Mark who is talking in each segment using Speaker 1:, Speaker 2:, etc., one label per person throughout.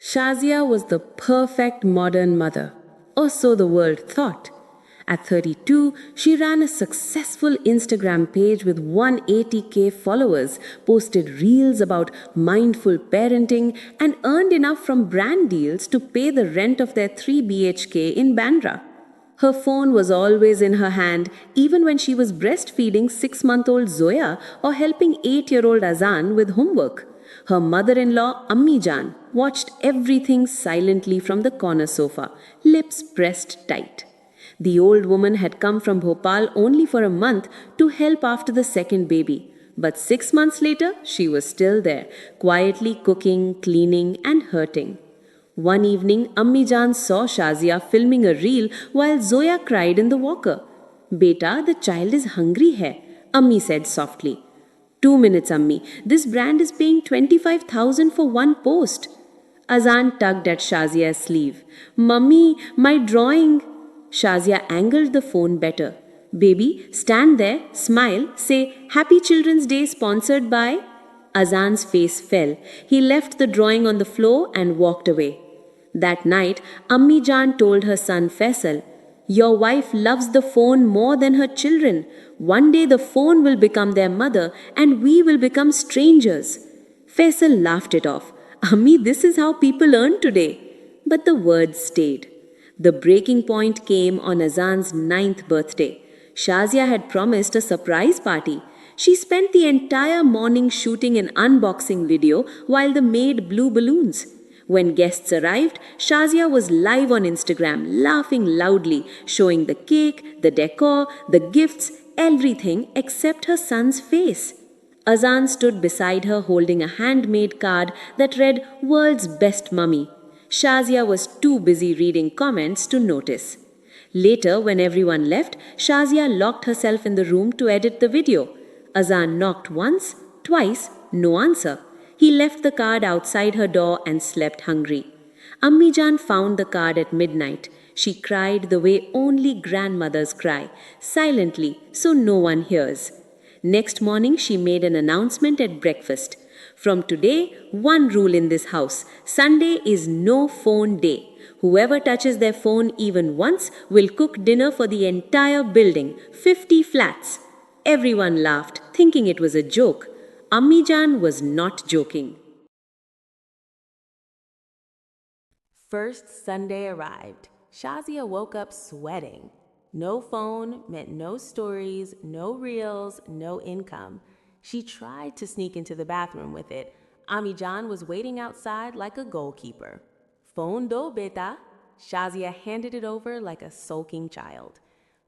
Speaker 1: Shazia was the perfect modern mother, or so the world thought. At 32, she ran a successful Instagram page with 180K followers, posted reels about mindful parenting, and earned enough from brand deals to pay the rent of their 3 BHK in Bandra. Her phone was always in her hand, even when she was breastfeeding 6-month-old Zoya or helping 8-year-old Azan with homework. Her mother in law, Ammi Jan, watched everything silently from the corner sofa, lips pressed tight. The old woman had come from Bhopal only for a month to help after the second baby. But 6 months later, she was still there, quietly cooking, cleaning, and hurting. One evening, Ammi Jan saw Shazia filming a reel while Zoya cried in the walker. Beta, the child is hungry hai, Ammi said softly. 2 minutes, Ammi. This brand is paying 25,000 for one post. Azan tugged at Shazia's sleeve. Mummy, my drawing. Shazia angled the phone better. Baby, stand there, smile, say, Happy Children's Day sponsored by. Azan's face fell. He left the drawing on the floor and walked away. That night, Ammi Jan told her son Faisal, Your wife loves the phone more than her children. One day the phone will become their mother and we will become strangers. Faisal laughed it off. Ammi, this is how people earn today. But the words stayed. The breaking point came on Azan's 9th birthday. Shazia had promised a surprise party. She spent the entire morning shooting an unboxing video while the maid blew balloons. When guests arrived, Shazia was live on Instagram, laughing loudly, showing the cake, the decor, the gifts, everything except her son's face. Azan stood beside her holding a handmade card that read, World's Best Mummy. Shazia was too busy reading comments to notice. Later, when everyone left, Shazia locked herself in the room to edit the video. Azan knocked once, twice, no answer. He left the card outside her door and slept hungry. Ammi Jan found the card at midnight. She cried the way only grandmothers cry, silently, so no one hears. Next morning, she made an announcement at breakfast. From today, one rule in this house Sunday is no phone day. Whoever touches their phone even once will cook dinner for the entire building, 50 flats. Everyone laughed, thinking it was a joke. Ammi Jan was not joking.
Speaker 2: First Sunday arrived. Shazia woke up sweating. No phone meant no stories, no reels, no income. She tried to sneak into the bathroom with it. Ami Jan was waiting outside like a goalkeeper. Phone do, beta. Shazia handed it over like a sulking child.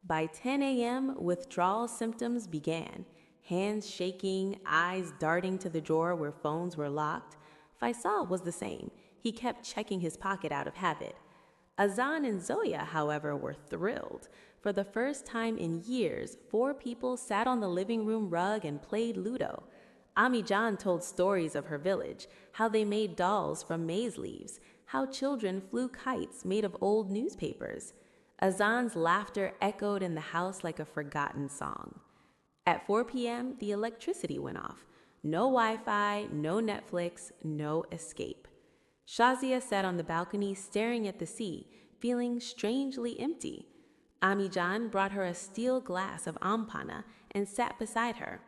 Speaker 2: By 10 a.m., withdrawal symptoms began. Hands shaking, eyes darting to the drawer where phones were locked. Faisal was the same. He kept checking his pocket out of habit. Azan and Zoya, however, were thrilled. For the first time in years, 4 people sat on the living room rug and played Ludo. Ami Jan told stories of her village, how they made dolls from maize leaves, how children flew kites made of old newspapers. Azan's laughter echoed in the house like a forgotten song. At 4 p.m., the electricity went off. No Wi-Fi, no Netflix, no escape. Shazia sat on the balcony staring at the sea, feeling strangely empty. Ami Jan brought her a steel glass of ampana and sat beside her.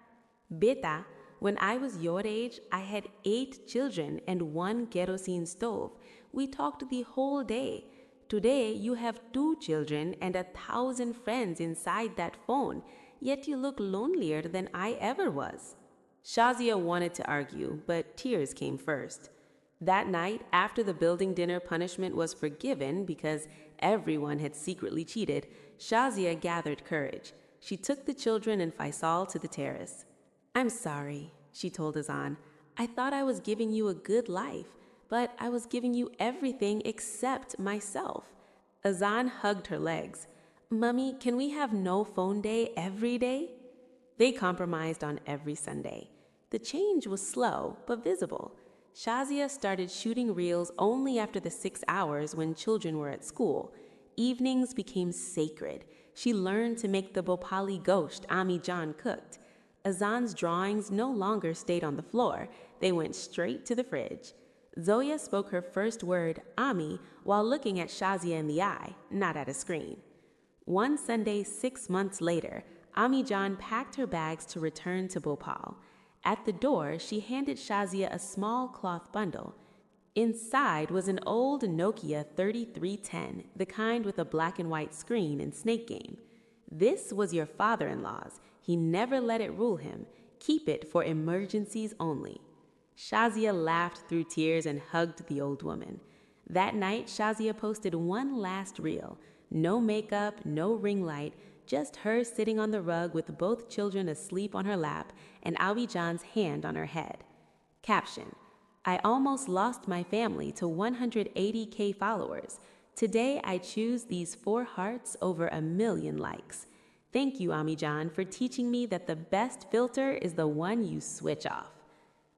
Speaker 2: Beta, when I was your age, I had 8 children and 1 kerosene stove. We talked the whole day. Today, you have 2 children and 1,000 friends inside that phone, yet you look lonelier than I ever was. Shazia wanted to argue, but tears came first. That night, after the building dinner punishment was forgiven because everyone had secretly cheated, Shazia gathered courage. She took the children and Faisal to the terrace. I'm sorry, she told Azan. I thought I was giving you a good life, but I was giving you everything except myself. Azan hugged her legs. Mummy, can we have no phone day every day? They compromised on every Sunday. The change was slow, but visible. Shazia started shooting reels only after the 6 hours when children were at school. Evenings became sacred. She learned to make the Bhopali gosht Ami Jan cooked. Azan's drawings no longer stayed on the floor. They went straight to the fridge. Zoya spoke her first word, Ami, while looking at Shazia in the eye, not at a screen. One Sunday 6 months later, Ami Jan packed her bags to return to Bhopal. At the door, she handed Shazia a small cloth bundle. Inside was an old Nokia 3310, the kind with a black and white screen and snake game. This was your father-in-law's. He never let it rule him. Keep it for emergencies only. Shazia laughed through tears and hugged the old woman. That night, Shazia posted one last reel. No makeup, no ring light, just her sitting on the rug with both children asleep on her lap and Abi Jan's hand on her head. Caption: I almost lost my family to 180K followers. Today I choose these 4 hearts over 1 million likes. Thank you, Ami Jan, for teaching me that the best filter is the one you switch off.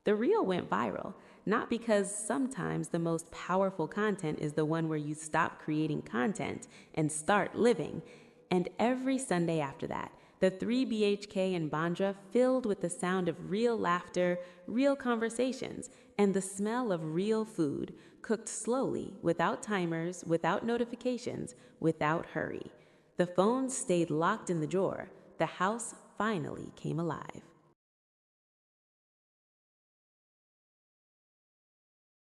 Speaker 2: The reel went viral, not because sometimes the most powerful content is the one where you stop creating content and start living. And every Sunday after that, the 3 BHK in Bandra filled with the sound of real laughter, real conversations, and the smell of real food, cooked slowly, without timers, without notifications, without hurry. The phones stayed locked in the drawer. The house finally came alive.